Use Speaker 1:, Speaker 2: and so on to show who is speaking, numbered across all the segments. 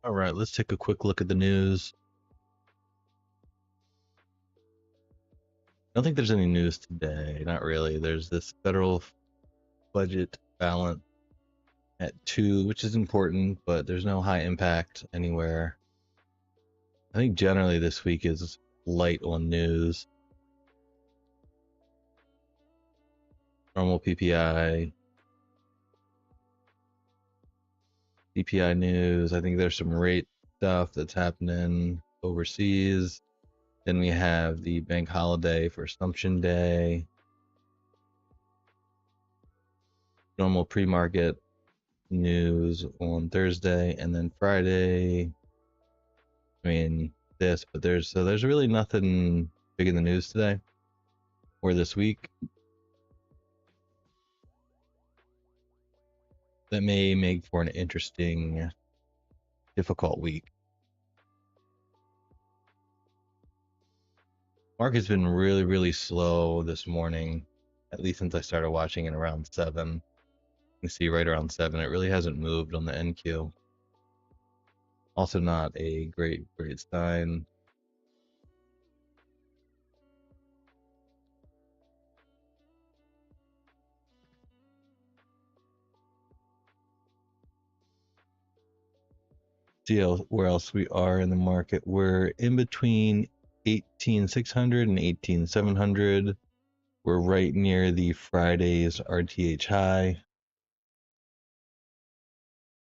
Speaker 1: All right, let's take a quick look at the news. I don't think there's any news today. Not really. There's this federal budget balance at 2, which is important, but there's no high impact anywhere. I think generally this week is light on news. Normal PPI, CPI news. I think there's some rate stuff that's happening overseas. Then we have the bank holiday for Assumption Day. Normal pre-market news on Thursday, and then Friday. I mean this, but there's really nothing big in the news today or this week that may make for an interesting, difficult week. Market's been really slow this morning, at least since I started watching it around 7. You can see right around 7, it really hasn't moved on the NQ. Also not a great sign. See where else we are in the market. We're in between 18,600 and 18,700. We're right near the Friday's RTH high.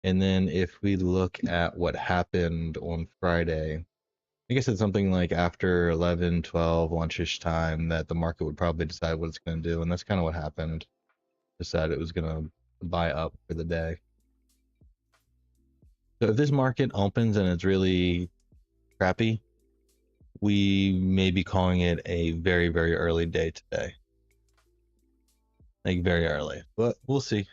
Speaker 1: And then if we look at what happened on Friday, I guess it's something like after 11, 12 lunchish time that the market would probably decide what it's going to do. And that's kind of what happened. Decided it was going to buy up for the day. So if this market opens and it's really crappy, we may be calling it a very early day today. Like very early, but we'll see.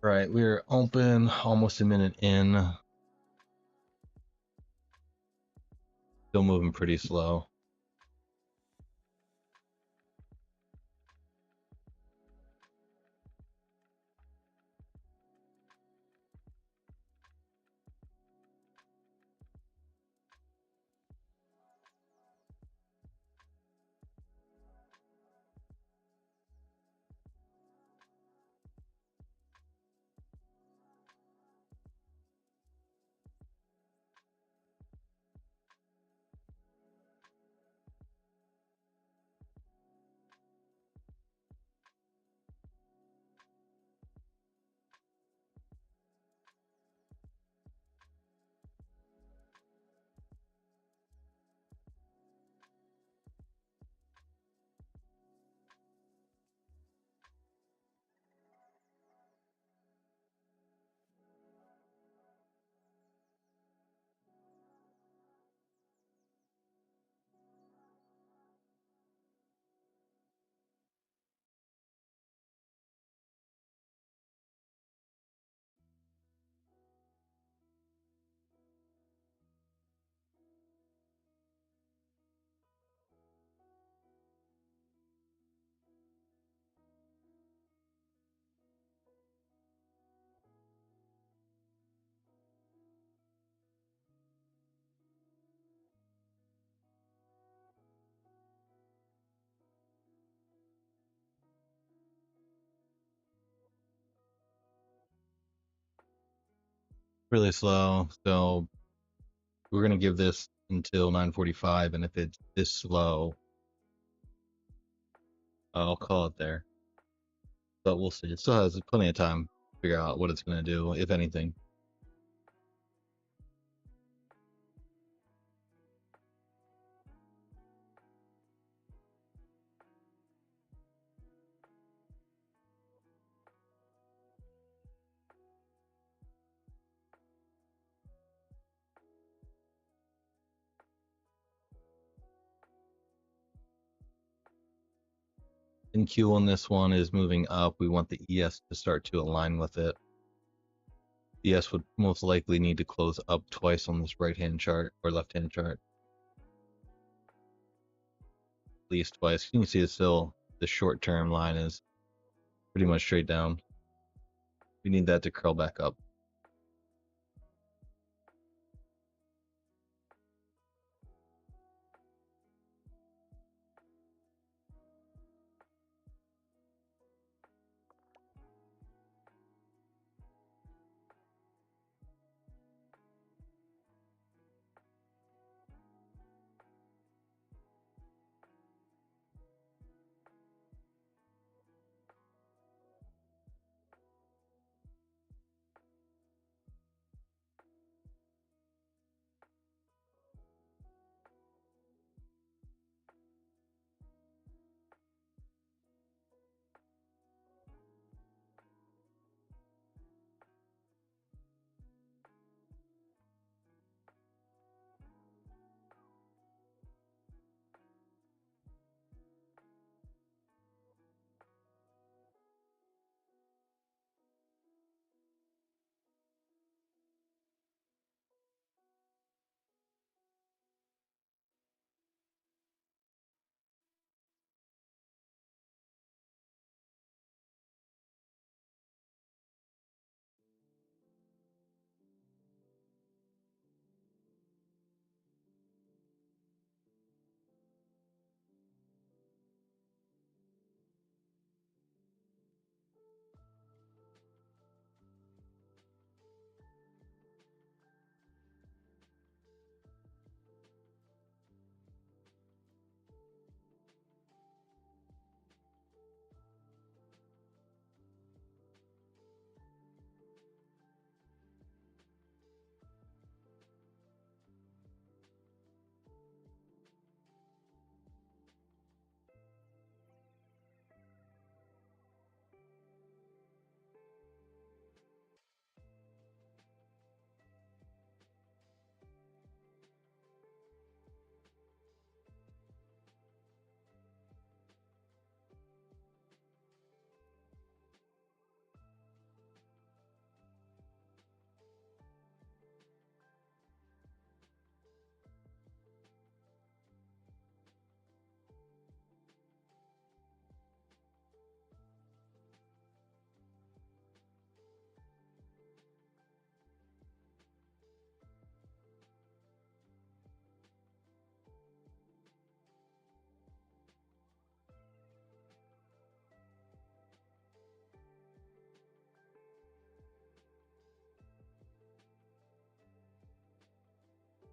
Speaker 1: Right, we're open almost a minute in. Still moving pretty slow. really slow. So we're gonna give this until 9:45, and if it's this slow, I'll call it there. But we'll see. It still has plenty of time to figure out what it's gonna do, if anything. NQ on this one is moving up. We want the ES to start to align with it. ES would most likely need to close up twice on this right-hand chart or left-hand chart. At least twice. You can see it's still, the short-term line is pretty much straight down. We need that to curl back up.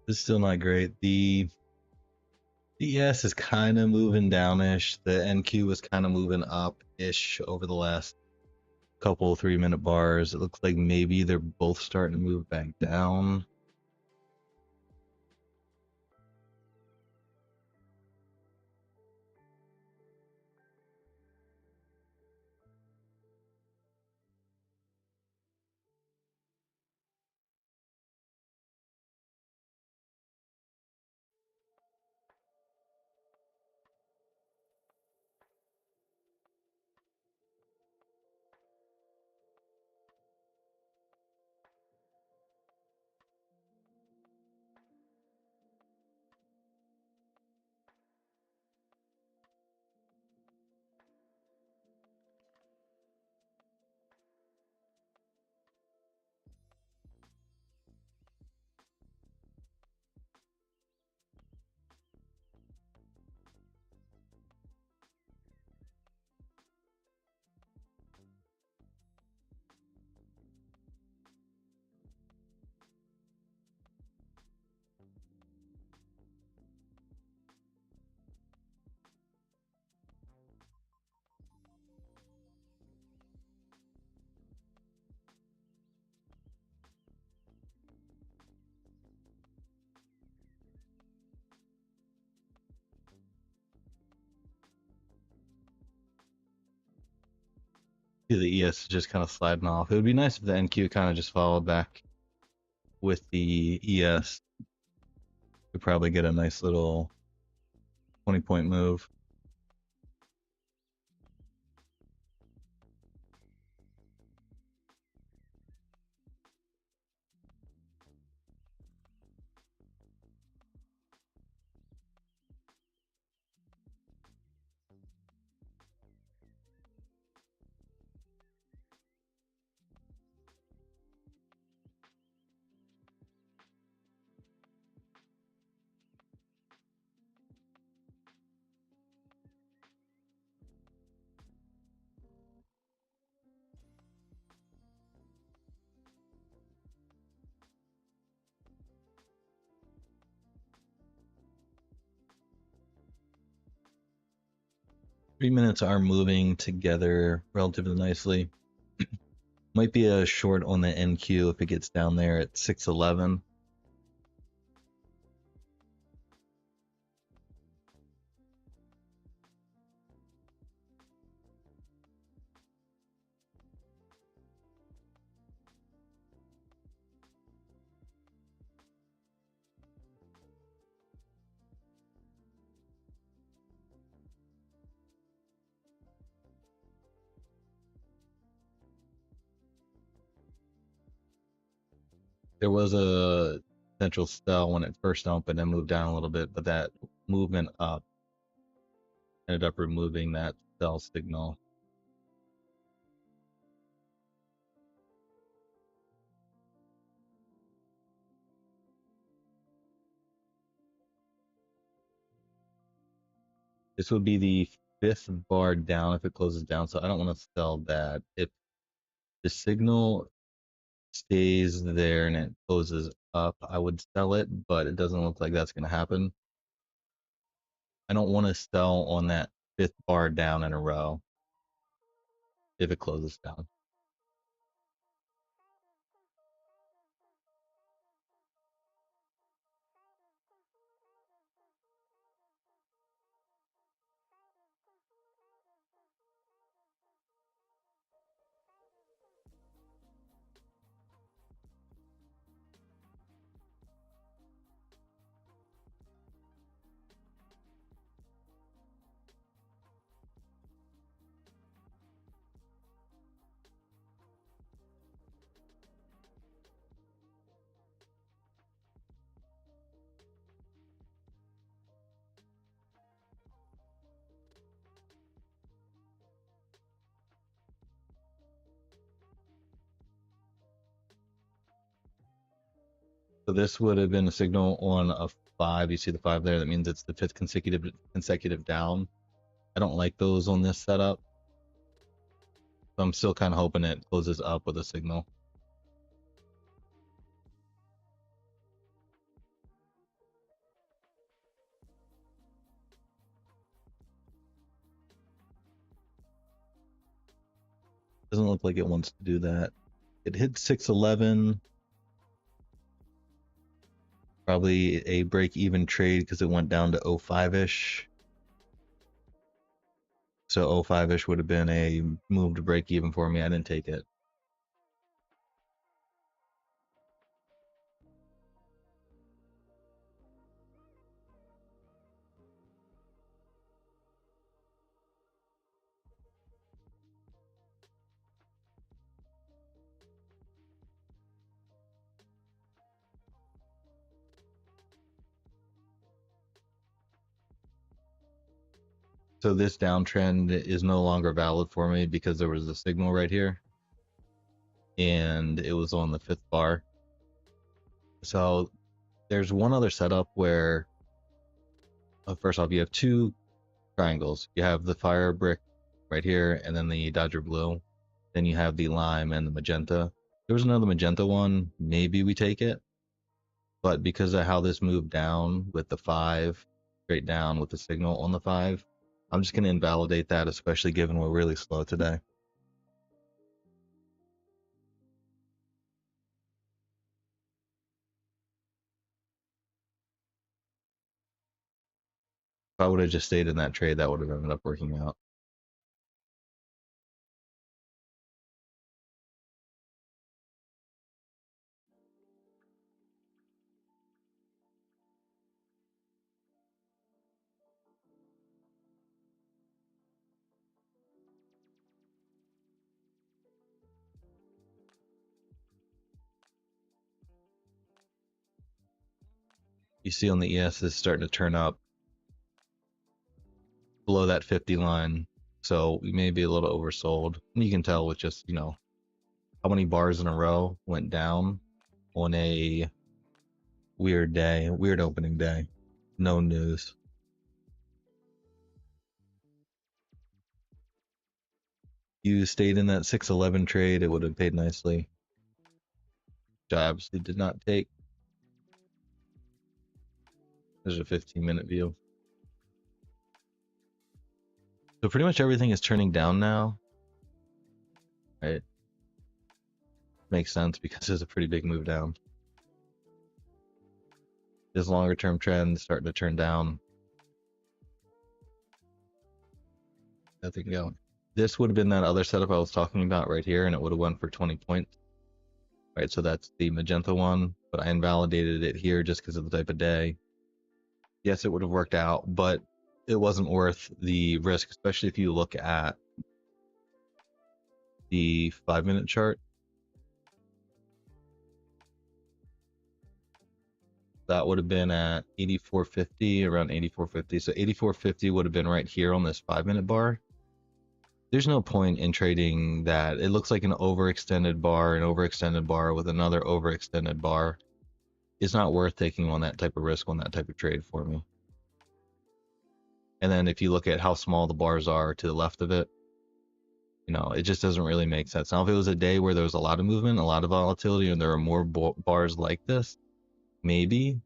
Speaker 1: It's still not great. The ES is kind of moving downish. The NQ is kind of moving up-ish over the last couple 3-minute bars. It looks like maybe they're both starting to move back down. See the ES is just kind of sliding off. It would be nice if the NQ kind of just followed back with the ES. We'd probably get a nice little 20-point move. Three minutes are moving together relatively nicely. Might be a short on the NQ if it gets down there at 611. There was a potential sell when it first opened and moved down a little bit, but that movement up ended up removing that sell signal. This would be the fifth bar down if it closes down, so I don't want to sell that. If the signal stays there and it closes up, I would sell it, but it doesn't look like that's going to happen. I don't want to sell on that fifth bar down in a row if it closes down. So this would have been a signal on a 5. You see the 5 there? That means it's the fifth consecutive down. I don't like those on this setup. So I'm still kind of hoping it closes up with a signal. Doesn't look like it wants to do that. It hit 611. Probably a break-even trade because it went down to 05-ish. So 05-ish would have been a move to break even for me. I didn't take it. So this downtrend is no longer valid for me because there was a signal right here. And it was on the fifth bar. So there's one other setup where, first off, you have two triangles. You have the fire brick right here, and then the Dodger blue. Then you have the lime and the magenta. There was another magenta one. Maybe we take it. But because of how this moved down with the 5, straight down with the signal on the 5, I'm just going to invalidate that, especially given we're really slow today. If I would have just stayed in that trade, that would have ended up working out. You see on the ES is starting to turn up below that 50 line. So we may be a little oversold. And you can tell with just, you know, how many bars in a row went down on a weird day, weird opening day. No news. You stayed in that 611 trade, it would have paid nicely. Which I obviously did not take. There's a 15-minute view. So pretty much everything is turning down now. Right? Makes sense because there's a pretty big move down. This longer term trend starting to turn down. Nothing going. This would have been that other setup I was talking about right here, and it would have went for 20 points. Right, so that's the magenta one, but I invalidated it here just because of the type of day. Yes, it would have worked out, but it wasn't worth the risk, especially if you look at the 5-minute chart. That would have been at 84.50, around 84.50. So 84.50 would have been right here on this 5-minute bar. There's no point in trading that. It looks like an overextended bar with another overextended bar. It's not worth taking on that type of risk on that type of trade for me. And then if you look at how small the bars are to the left of it, you know, it just doesn't really make sense. Now, if it was a day where there was a lot of movement, a lot of volatility, and there are more bars like this, maybe,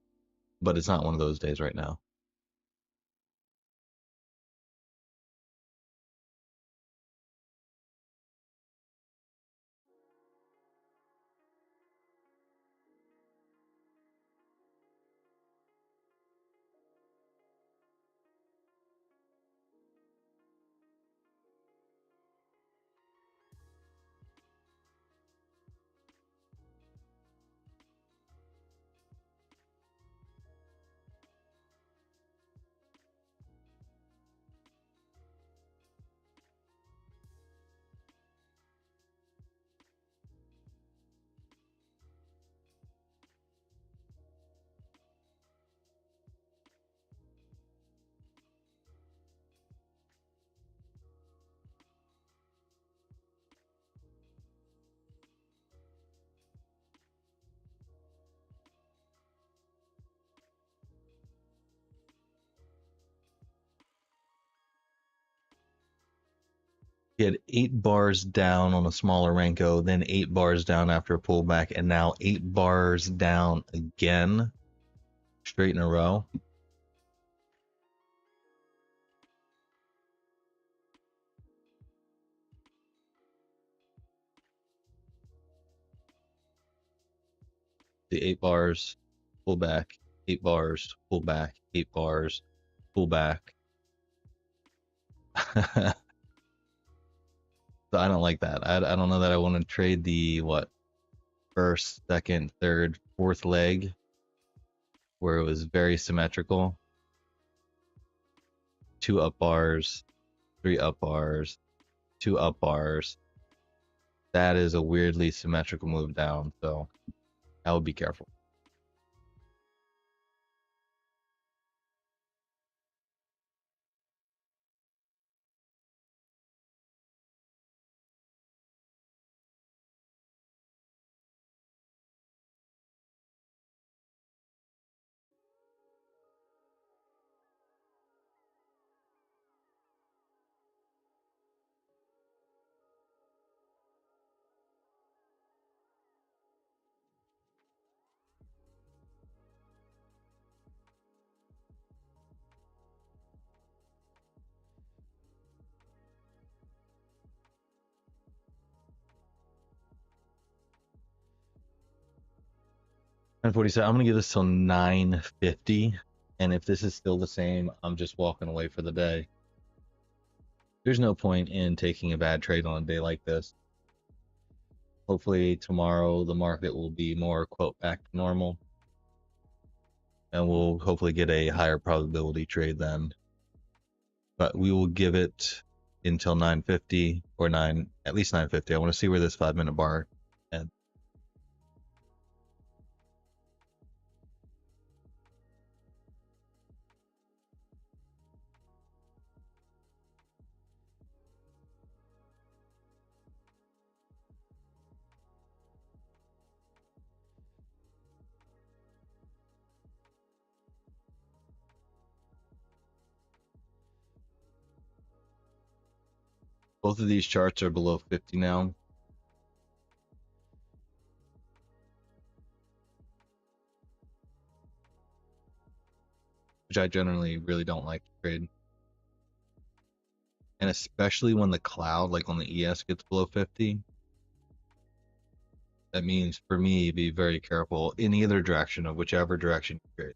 Speaker 1: but it's not one of those days right now. He had 8 bars down on a smaller Renko, then 8 bars down after a pullback, and now 8 bars down again, straight in a row. The 8 bars, pull back, 8 bars, pull back, 8 bars, pull back. So I don't like that. I don't know that I want to trade the, what, first, second, third, fourth leg, where it was very symmetrical. 2 up bars, 3 up bars, 2 up bars. That is a weirdly symmetrical move down, so I would be careful. $9.47. I'm gonna give this till 9:50, and if this is still the same, I'm just walking away for the day. There's no point in taking a bad trade on a day like this. Hopefully tomorrow the market will be more, quote, back to normal, and we'll hopefully get a higher probability trade then. But we will give it until 9:50 or at least 9:50. I want to see where this 5-minute bar ends. Both of these charts are below 50 now. Which I generally really don't like to trade. And especially when the cloud, like on the ES, gets below 50. That means for me, be very careful in either direction of whichever direction you trade.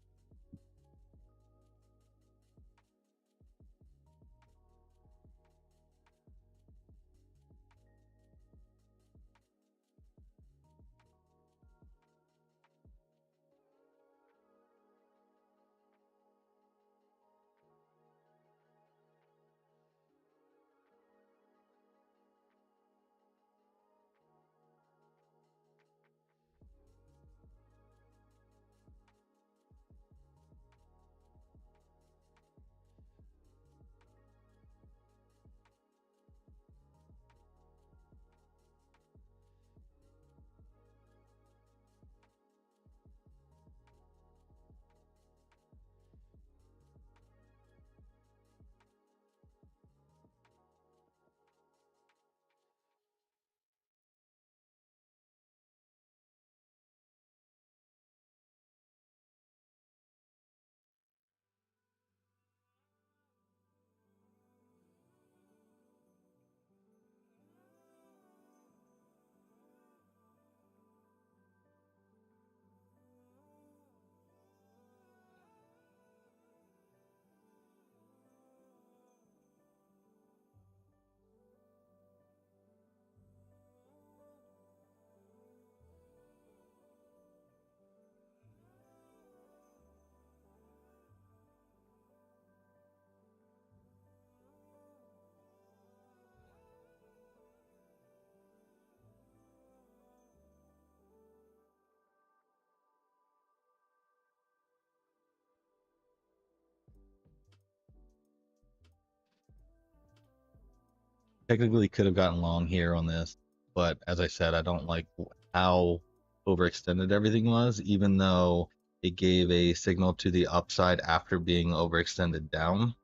Speaker 1: Technically could have gotten long here on this, but as I said, I don't like how overextended everything was, even though it gave a signal to the upside after being overextended down.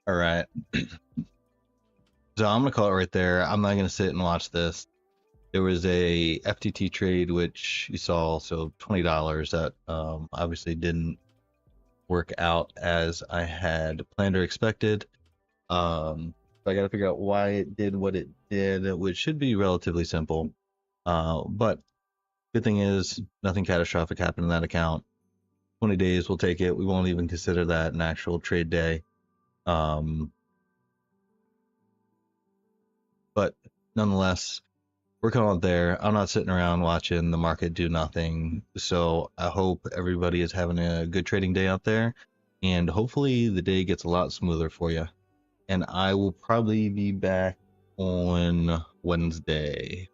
Speaker 1: All right. So I'm gonna call it right there. I'm not gonna sit and watch this. There was a FTT trade which you saw, so $20 that obviously didn't work out as I had planned or expected. So I got to figure out why it did what it did, which should be relatively simple. But good thing is nothing catastrophic happened in that account. 20 days, we'll take it. We won't even consider that an actual trade day. But nonetheless, we're calling it there. I'm not sitting around watching the market do nothing. So I hope everybody is having a good trading day out there. And hopefully the day gets a lot smoother for you. And I will probably be back on Wednesday.